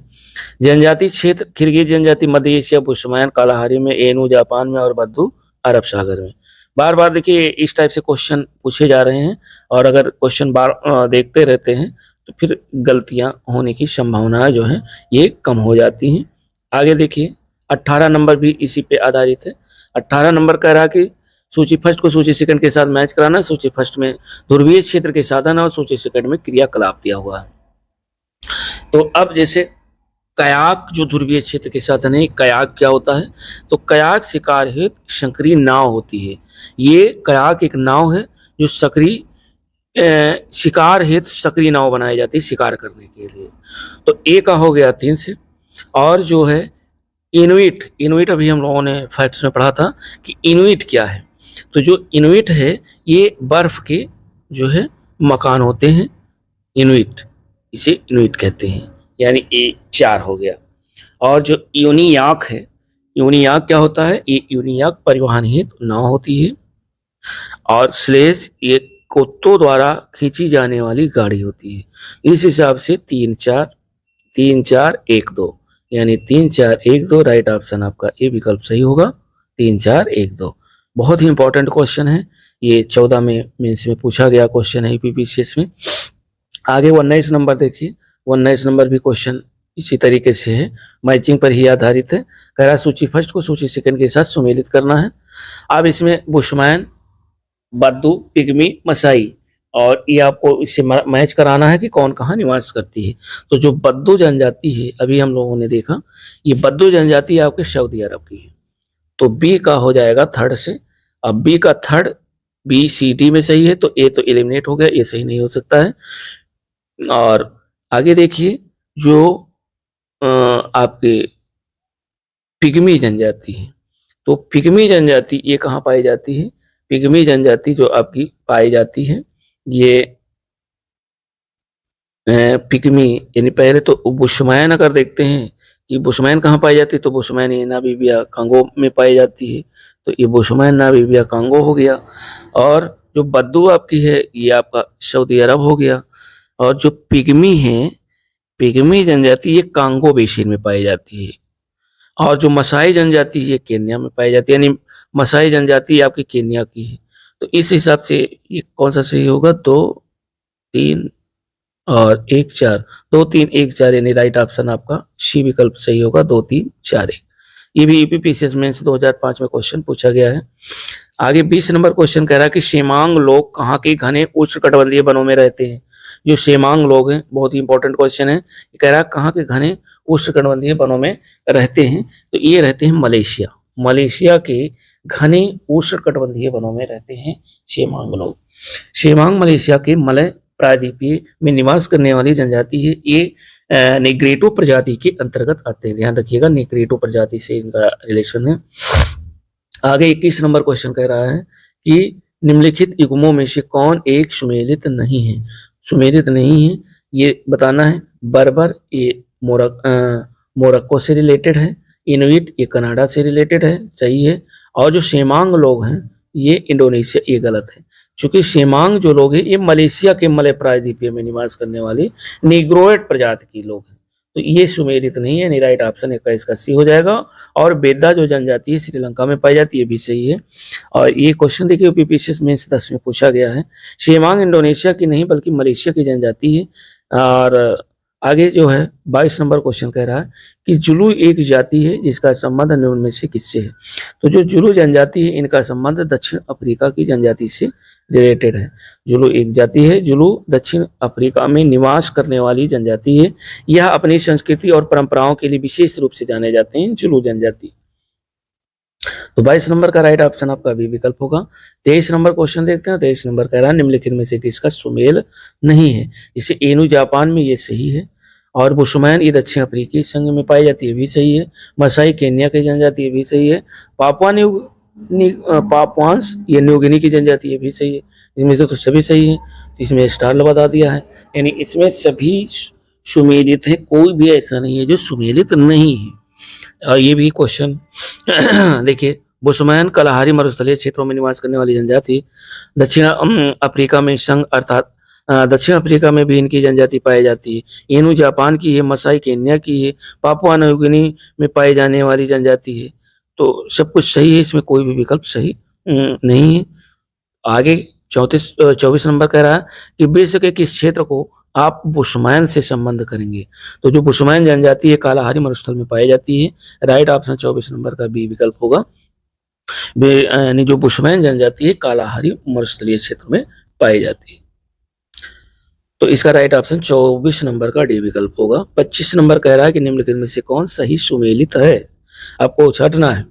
जनजाति क्षेत्र किर्गिज जनजाति मध्य एशिया, बुशमैन कालाहारी में, एनु जापान में और बद्दू अरब सागर में। बार बार देखिए इस टाइप से क्वेश्चन पूछे जा रहे हैं, और अगर क्वेश्चन बार देखते रहते हैं तो फिर गलतियां होने की संभावनाएं जो है ये कम हो जाती हैं। आगे देखिए 18 नंबर भी इसी पे आधारित है। 18 नंबर कह रहा कि सूची फर्स्ट को सूची सेकंड के साथ मैच कराना। सूची फर्स्ट में ध्रुवीय क्षेत्र के साधन और सूची सेकंड में क्रियाकलाप दिया हुआ है। तो अब जैसे कयाक जो ध्रुवीय क्षेत्र के साधन है, कयाक क्या होता है? तो कयाक शिकार हेतु सक्रिय नाव होती है। ये कयाक एक नाव है जो सक्रिय शिकार हेतु सक्रिय नाव बनाई जाती है शिकार करने के लिए। तो ए का हो गया 3 से। और जो है इनुइट, इनुइट अभी हम लोगों ने फैक्ट्स में पढ़ा था कि इनुइट क्या है। तो जो इनुइट है ये बर्फ के जो है मकान होते हैं, इनुइट, इसे इनुइट कहते हैं, यानी ए 4 हो गया। और जो यूनियाक है, यूनियाक क्या होता है? ये यूनियाक परिवहन हेतु नाव होती है। और स्लेज ये कुत्तों द्वारा खींची जाने वाली गाड़ी होती है। इस हिसाब से 3 4 3 4 1 2, यानी 3 4 1 2 राइट ऑप्शन आपका ए विकल्प सही होगा। 3 4 1 2 बहुत ही इंपॉर्टेंट क्वेश्चन है ये, 14 में मेंस में पूछा गया क्वेश्चन है यूपीपीसीएस में। आगे 19 नंबर देखिए, 19 नंबर भी क्वेश्चन इसी तरीके से है, मैचिंग पर ही आधारित है। कह रहा सूची फर्स्ट को सूची सेकंड के साथ सुमेलित करना है। अब इसमें बुशमैन, बद्दू, पिग्मी, मसाई, और ये आपको इससे मैच कराना है कि कौन कहाँ निवास करती है। तो जो बद्दू जनजाति है अभी हम लोगों ने देखा, ये बद्दू जनजाति आपके सऊदी अरब की है। तो बी का हो जाएगा थर्ड से। अब बी का थर्ड बी सी डी में सही है, तो ए तो एलिमिनेट हो गया, ये सही नहीं हो सकता है। और आगे देखिए जो आपके पिग्मी जनजाति है, तो पिग्मी जनजाति ये कहाँ पाई जाती है? पिग्मी जनजाति जो आपकी पाई जाती है ये पिग्मी, यानी पहले तो बुशमैन अगर देखते हैं कि बुशमैन कहाँ पाई जाती है, तो बुशमैन ये नामीबिया कांगो में पाई जाती है। तो ये बुशमैन नामीबिया कांगो हो गया। और जो बद्दू आपकी है ये आपका सऊदी अरब हो गया। और जो पिग्मी है, पिग्मी जनजाति ये कांगो बेसिन में पाई जाती है। और जो मसाई जनजाति ये केन्या में पाई जाती है, यानी मसाई जनजाति आपकी केन्या की है। तो इस हिसाब से ये कौन सा सही होगा? 2 3 और 1 4, 2 3 1 4, यानी राइट ऑप्शन आपका सी विकल्प सही होगा, 2 3 4 1। ये भी यूपीपीसीएस मेंस 2005 में क्वेश्चन पूछा गया है। आगे 20 नंबर क्वेश्चन कह रहा है कि शेमांग लोग कहाँ के घने उष्णकटिबंधीय वनों में रहते हैं। जो शेमांग लोग हैं, बहुत ही इंपॉर्टेंट क्वेश्चन है, कह रहा है कहाँ के घने उष्णकटिबंधीय वनों में रहते हैं। तो ये रहते हैं मलेशिया, मलेशिया के घने उष्णकटिबंधीय वनों में रहते हैं शेमांग लोग। शेमांग मलेशिया के मलय प्रायद्वीपीय में निवास करने वाली जनजाति है। ये नेग्रेटो प्रजाति के अंतर्गत आते हैं, ध्यान रखिएगा, नेग्रेटो प्रजाति से इनका रिलेशन है। आगे 21 नंबर क्वेश्चन कह रहा है कि निम्नलिखित युग्मों में से कौन एक सुमेलित नहीं है? सुमेलित नहीं है ये बताना है। बर्बर ये मोरक्को से रिलेटेड है। इनुइट ये कनाडा से रिलेटेड है, सही है। और जो शेमांग लोग हैं ये इंडोनेशिया, ये गलत है। चूंकि शेमांग जो लोग हैं ये मलेशिया के मलय प्रायद्वीपीय में निवास करने वाले निग्रोइड प्रजाति के लोग हैं। तो ये सुमेलित नहीं है, नहीं राइट ऑप्शन है इसका सी हो जाएगा। और बेदा जो जनजाति है श्रीलंका में पाई जाती है, भी सही है। और ये क्वेश्चन देखिए यूपीपीएससी मेंस 10 में पूछा गया है। शेमांग इंडोनेशिया की नहीं बल्कि मलेशिया की जनजाति है। और आगे जो है 22 नंबर क्वेश्चन कह रहा है कि जुलू एक जाति है जिसका संबंध निम्न में से किससे है। तो जो जुलू जनजाति है इनका संबंध दक्षिण अफ्रीका की जनजाति से रिलेटेड है। जुलू एक जाति है, जुलू दक्षिण अफ्रीका में निवास करने वाली जनजाति है। यह अपनी संस्कृति और परंपराओं के लिए विशेष रूप से जाने जाते हैं, जुलू जनजाति। तो 22 नंबर का राइट ऑप्शन आपका बी विकल्प होगा। 23 नंबर क्वेश्चन देखते हैं। 23 नंबर कह रहा है निम्नलिखित में से किसका सुमेल नहीं है। जैसे एनु जापान में, ये सही है। और बुशमैन ये दक्षिण अफ्रीकी संघ में पाई जाती है, भी सही है। मसाई केन्या की जनजाति, भी सही है। पापुआंस ये न्यू गिनी की जनजाति है, भी सही है। इनमें से तो सभी सही है, इसमें स्टार बता दिया है, यानी इसमें सभी सुमेलित है, कोई भी ऐसा नहीं है जो सुमेलित नहीं है। और ये भी क्वेश्चन देखिए, बुशमैन कलाहारी मरुस्थलीय क्षेत्रों में निवास करने वाली जनजाति। दक्षिण अफ्रीका में संघ अर्थात दक्षिण अफ्रीका में भी इनकी जनजाति पाई जाती है। एनु जापान की है, मसाई केन्या की है, पापुआ न्यू गिनी में पाई जाने वाली जनजाति है। तो सब कुछ सही है, इसमें कोई भी विकल्प सही नहीं है। आगे 24 नंबर कह रहा है कि विश्व के किस क्षेत्र को आप बुशमैन से संबंध करेंगे। तो जो बुशमैन जनजाति है कालाहारी मरुस्थल में पाई जाती है। राइट ऑप्शन 24 नंबर का बी विकल्प होगा। यानी जो बुशमैन जनजाति है कालाहारी मरुस्थलीय क्षेत्र में पाई जाती है। तो इसका राइट ऑप्शन 24 नंबर का डी विकल्प होगा। 25 नंबर कह रहा है कि निम्नलिखित में से कौन सही सुमेलित है, आपको छांटना है।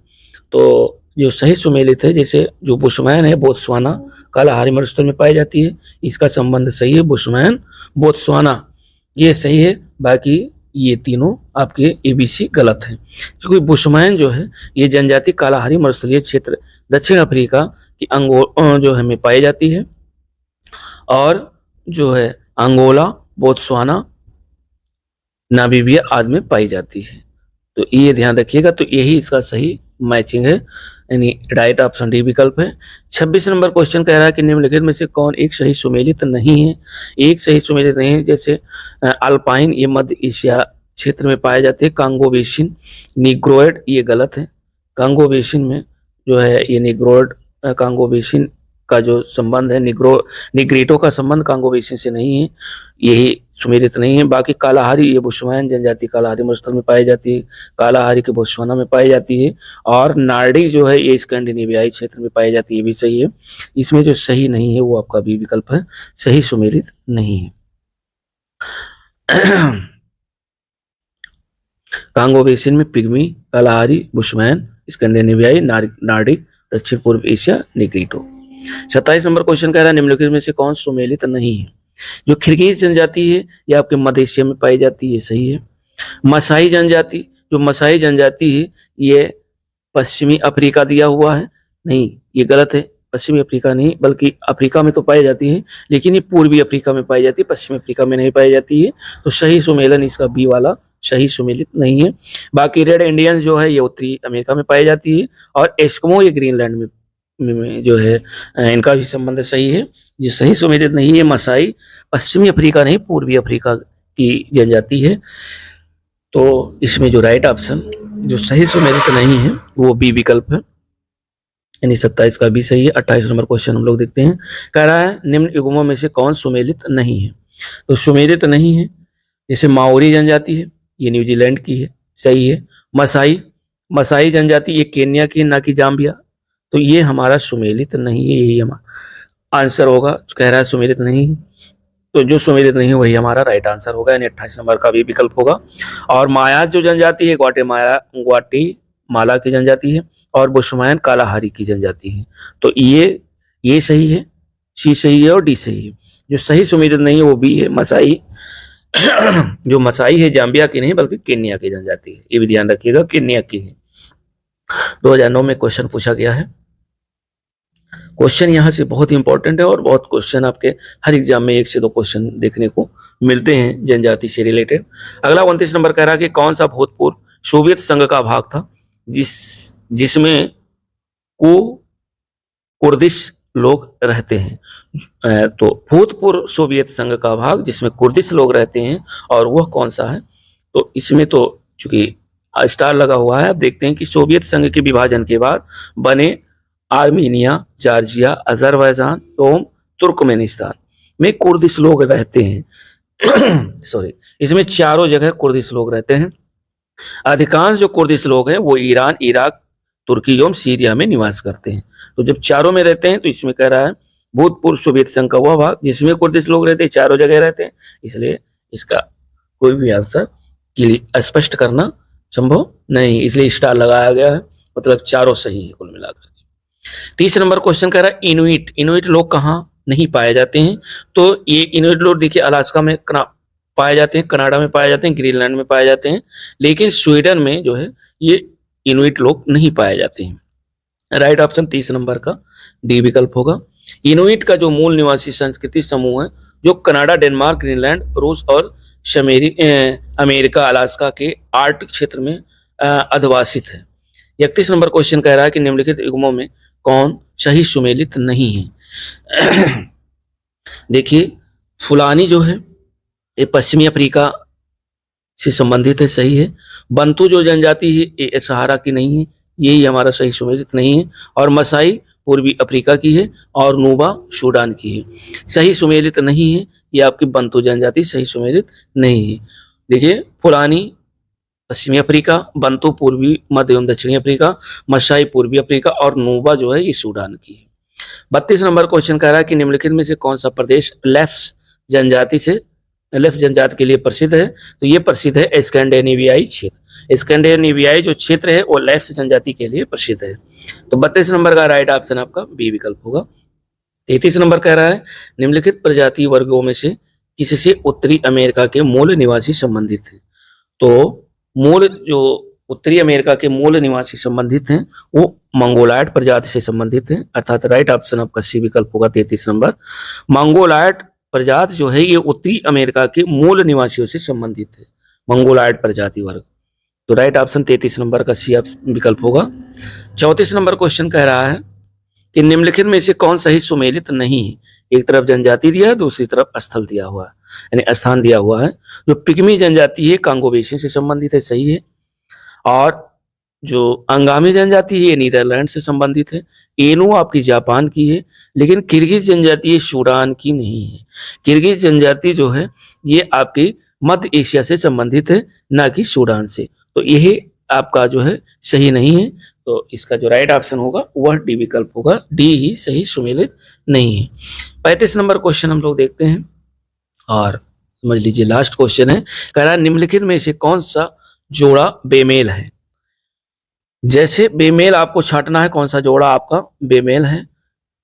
तो जो सही सुमेलित है, जैसे जो बुशमैन है बोत्सवाना कालाहारी मरुस्थल में पाई जाती है, इसका संबंध सही है। बुशमैन बोत्सवाना ये सही है, बाकी ये तीनों आपके एबीसी गलत है। क्योंकि बुशमैन जो है ये जनजाति कालाहारी मरुस्थलीय क्षेत्र दक्षिण अफ्रीका की जो है में पाई जाती है। और जो है अंगोला, बोत्सवाना, नामीबिया आदि में पाई जाती है। तो ये ध्यान रखिएगा। तो यही इसका सही मैचिंग है, यानी राइट ऑप्शन डी विकल्प है। 26 नंबर क्वेश्चन कह रहा है कि निम्नलिखित में से कौन एक सही सुमेलित नहीं है। एक सही सुमेलित नहीं है, जैसे अल्पाइन ये मध्य एशिया क्षेत्र में पाए जाते हैं। कांगो बेसिन, निग्रोइड ये गलत है। कांगो बेसिन में जो है ये निग्रोइड कांगो बेसिन का जो संबंध है निग्रीटो का संबंध कांगो बेसिन से नहीं है, यही सुमेलित नहीं है। बाकी कालाहारी ये बुशमैन जनजाति कालाहारी मरुस्थल में पाई जाती है। कालाहारी के बोत्सवाना में पाई जाती है। और नार्डिक जो है ये स्कैंडिनेवियाई क्षेत्र में पाई जाती है, ये भी सही है। इसमें जो सही नहीं है वो आपका बी विकल्प है, सही सुमेलित नहीं है। कांगो बेसिन में पिग्मी, कालाहारी, बुशमैन, स्कैंडिनेवियाई, नार्डिक, दक्षिण पूर्व एशिया, निग्रीटो। 27 नंबर क्वेश्चन कह रहा है निम्नलिखित में से कौन सुमेलित नहीं है। जो खिरगिज जनजाति है ये आपके मध्य एशिया में पाई जाती है, सही है। मसाई जनजाति, जो मसाई जनजाति है ये पश्चिमी अफ्रीका दिया हुआ है, नहीं ये गलत है। पश्चिमी अफ्रीका नहीं बल्कि अफ्रीका में तो पाई जाती है, लेकिन ये पूर्वी अफ्रीका में पाई जाती है, पश्चिमी अफ्रीका में नहीं पाई जाती है। तो सही सुमेलन इसका बी वाला सही सुमेलित नहीं है। बाकी रेड इंडियंस जो है ये उत्तरी अमेरिका में पाई जाती है। और एस्किमो ये ग्रीनलैंड में जो है इनका भी संबंध सही है। जो सही सुमेलित नहीं है मसाई पश्चिमी अफ्रीका नहीं पूर्वी अफ्रीका की जनजाति है। तो इसमें जो राइट ऑप्शन जो सही सुमेलित नहीं है वो बी विकल्प है, यानी 27 का भी सही है। 28 नंबर क्वेश्चन हम लोग देखते हैं। कह रहा है निम्न युग्मों में से कौन सुमेलित नहीं है। तो सुमेलित नहीं है जैसे माओरी जनजाति है, ये न्यूजीलैंड की है, सही है। मसाई जनजाति ये केन्या की ना कि जाम्बिया, तो ये हमारा सुमेलित नहीं है, यही हमारा आंसर होगा। कह रहा है सुमेलित नहीं है, तो जो सुमेलित नहीं है वही हमारा राइट आंसर होगा, यानी 28 नंबर का भी विकल्प होगा। और माया जो जनजाति है ग्वाटेमाला की जनजाति है। और बुशमैन कालाहारी की जनजाति है। तो ये सही है, सी सही है और डी सही है। जो सही सुमेलित नहीं है वो बी है, मसाई। जो मसाई है जाम्बिया की नहीं बल्कि केन्या की जनजाति है, ये भी ध्यान रखिएगा, केन्या की है। 2009 में क्वेश्चन पूछा गया है। क्वेश्चन यहाँ से बहुत ही इंपॉर्टेंट है और बहुत क्वेश्चन आपके हर एग्जाम में 1 से 2 क्वेश्चन देखने को मिलते हैं जनजाति से रिलेटेड। अगला 29 नंबर कह रहा है कि कौन सा भूतपूर्व सोवियत संघ का भाग था जिसमें को कुर्दिश लोग रहते हैं। तो भूतपूर्व सोवियत संघ का भाग जिसमें कुर्दिश लोग रहते हैं, और वह कौन सा है? तो इसमें तो चूंकि स्टार लगा हुआ है, अब देखते हैं कि सोवियत संघ के विभाजन के बाद बने आर्मीनिया, जॉर्जिया, अजरबैजान एवं तुर्कमेनिस्तान में कुर्दिश लोग रहते हैं। सॉरी, इसमें चारों जगह कुर्दिश लोग रहते हैं। अधिकांश जो कुर्दिश लोग हैं वो ईरान, इराक, तुर्की एवं सीरिया में निवास करते हैं। तो जब चारों में रहते हैं तो इसमें कह रहा है भूतपूर्व सोवियत संघ का वह भाग जिसमें कुर्दिश लोग रहते हैं, चारों जगह रहते हैं, इसलिए इसका कोई भी आंसर स्पष्ट करना संभव नहीं, इसलिए स्टार लगाया गया है, मतलब चारों सही है कुल मिलाकर। 30 नंबर क्वेश्चन कह रहा है इनुइट, इनुइट लोग कहाँ नहीं पाए जाते हैं? तो ये इनुइट लोग देखिए अलास्का में पाए जाते हैं, कनाडा में पाए जाते हैं, ग्रीनलैंड में पाए जाते हैं, लेकिन स्वीडन में जो है ये इनुइट लोग नहीं पाए जाते हैं। राइट ऑप्शन 30 नंबर का डी विकल्प होगा। इनुइट का जो मूल निवासी संस्कृति समूह है जो कनाडा, डेनमार्क, ग्रीनलैंड, रूस और अमेरिका, अलास्का के आर्कटिक क्षेत्र में अधिवासित है। 31 नंबर क्वेश्चन कह रहा है कि निम्नलिखित युग्मों में कौन सही सुमेलित नहीं है? देखिए फुलानी जो है ये पश्चिमी अफ्रीका से संबंधित है, सही है। बंतु जो जनजाति है ये सहारा की नहीं है, यही हमारा सही सुमेलित नहीं है। और मसाई पूर्वी अफ्रीका की है और नूबा सूडान की है, सही सुमेलित नहीं है। ये आपकी बंतु जनजाति सही सुमेलित नहीं है। देखिए फुलानी पश्चिमी अफ्रीका, बंतु पूर्वी मध्य एवं दक्षिणी अफ्रीका, मसाई पूर्वी अफ्रीका और नूबा जो है ये सूडान की है। 32 नंबर क्वेश्चन कह रहा है कि निम्नलिखित में से कौन सा प्रदेश लेफ्ट जनजाति के लिए प्रसिद्ध है? तो ये प्रसिद्ध है स्कैंडिनेवियाई क्षेत्र। स्कैंडिनेवियाई जो क्षेत्र है वो लेफ्ट जनजाति के लिए प्रसिद्ध है। तो 32 नंबर का राइट ऑप्शन आपका बी विकल्प होगा। 33 नंबर कह रहा है निम्नलिखित प्रजाति वर्गों में से किससे उत्तरी अमेरिका के मूल निवासी संबंधित है? तो मूल जो उत्तरी अमेरिका के मूल निवासी संबंधित हैं वो मंगोलायड प्रजाति से संबंधित हैं, अर्थात राइट ऑप्शन आपका सी विकल्प होगा 33 नंबर। मंगोलायड प्रजाति जो है ये उत्तरी अमेरिका के मूल निवासियों से संबंधित है, मंगोलायड प्रजाति वर्ग। तो राइट ऑप्शन 33 नंबर का सी विकल्प होगा। 34 नंबर क्वेश्चन कह रहा है कि निम्नलिखित में से कौन सही सुमेलित नहीं है? एक तरफ जनजाति दिया है, दूसरी तरफ स्थल दिया हुआ है, यानी स्थान दिया हुआ है। जो पिग्मी जनजाति है कांगो बेसिन से संबंधित है, सही है। और जो अंगामी जनजाति है ये नीदरलैंड से संबंधित है। एनु आपकी जापान की है, लेकिन किर्गिज जनजाति सूडान की नहीं है। किर्गिज जनजाति जो है ये आपकी मध्य एशिया से संबंधित है, ना कि सूडान से। तो यही आपका जो है सही नहीं है। तो इसका जो राइट ऑप्शन होगा वह डी विकल्प होगा, डी ही सही सुमेलित नहीं है। 35 नंबर क्वेश्चन हम लोग देखते हैं और समझ लीजिए लास्ट क्वेश्चन है। कह रहा है निम्नलिखित में से कौन सा जोड़ा बेमेल है? जैसे बेमेल आपको छांटना है कौन सा जोड़ा आपका बेमेल है।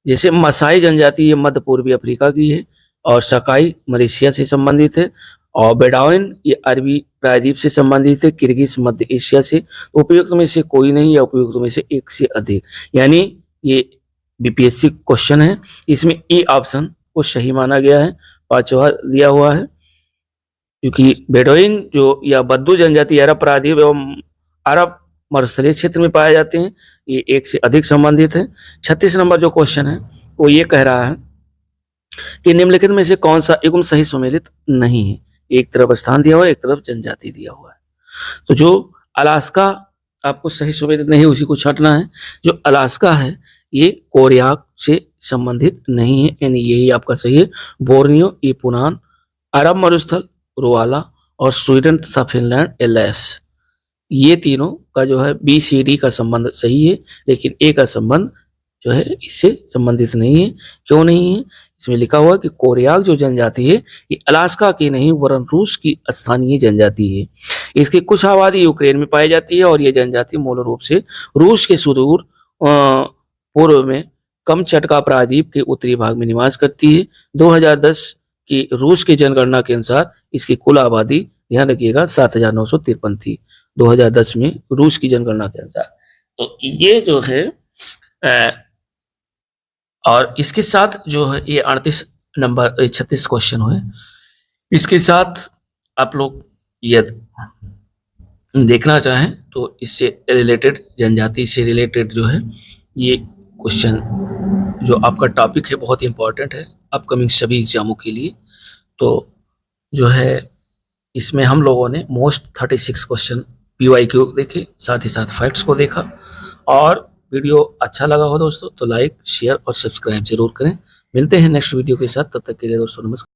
जैसे मसाई जनजाति ये मध्य पूर्वी अफ्रीका की है और सकाई मलेशिया से संबंधित है और बेडाउन ये अरबी प्रायद्वीप से संबंधित है, किर्गिज मध्य एशिया से। उपयुक्त में से कोई नहीं या उपयुक्त में से एक से अधिक, यानी ये बीपीएससी क्वेश्चन है। इसमें ए ऑप्शन को सही माना गया है, पांचवा दिया हुआ है, क्योंकि बेडोइन जो या बद्दू जनजाति अरब प्रायद्वीप एवं अरब मरुस्थलीय क्षेत्र में पाए जाते हैं, ये एक से अधिक संबंधित है। 36 नंबर जो क्वेश्चन है वो ये कह रहा है कि निम्नलिखित में से कौन सा युग्म सही सुमेलित नहीं है। एक तरफ स्थान दिया हुआ है, एक तरफ जनजाति दिया हुआ है। तो जो अलास्का आपको सही सुमेलित नहीं है उसी को छांटना है। जो अलास्का है ये कोरियाक से संबंधित नहीं है, यानी यही आपका सही है। बोर्नियो, इपुनान, अरब मरुस्थल, रुवाला और स्वीडन तथा फिनलैंड एलएस, ये तीनों का जो है बी सी डी का संबंध सही है, लेकिन ए का संबंध जो है इससे संबंधित नहीं है। क्यों नहीं है? इसमें लिखा हुआ है कि कोरियाक जो जनजाति है ये अलास्का की नहीं वरन रूस की स्थानीय जनजाति है। इसकी कुछ आबादी यूक्रेन में पाई जाती है और ये जनजाति मूल रूप से रूस के सुदूर पूर्व में कमचटका प्रायद्वीप के उत्तरी भाग में निवास करती है। 2010 की रूस की जनगणना के अनुसार इसकी कुल आबादी, ध्यान रखिएगा, 7,953 थी 2010 में रूस की जनगणना के अनुसार। तो ये जो है और इसके साथ जो है ये 38 नंबर 36 क्वेश्चन हुए। इसके साथ आप लोग यदि देखना चाहें तो इससे रिलेटेड जनजाति से रिलेटेड जो है ये क्वेश्चन जो आपका टॉपिक है बहुत ही इंपॉर्टेंट है अपकमिंग सभी एग्जामों के लिए। तो जो है इसमें हम लोगों ने मोस्ट 36 क्वेश्चन PYQ देखे, साथ ही साथ फैक्ट्स को देखा। और वीडियो अच्छा लगा हो दोस्तों तो लाइक शेयर और सब्सक्राइब जरूर करें। मिलते हैं नेक्स्ट वीडियो के साथ, तब तक के लिए दोस्तों नमस्कार।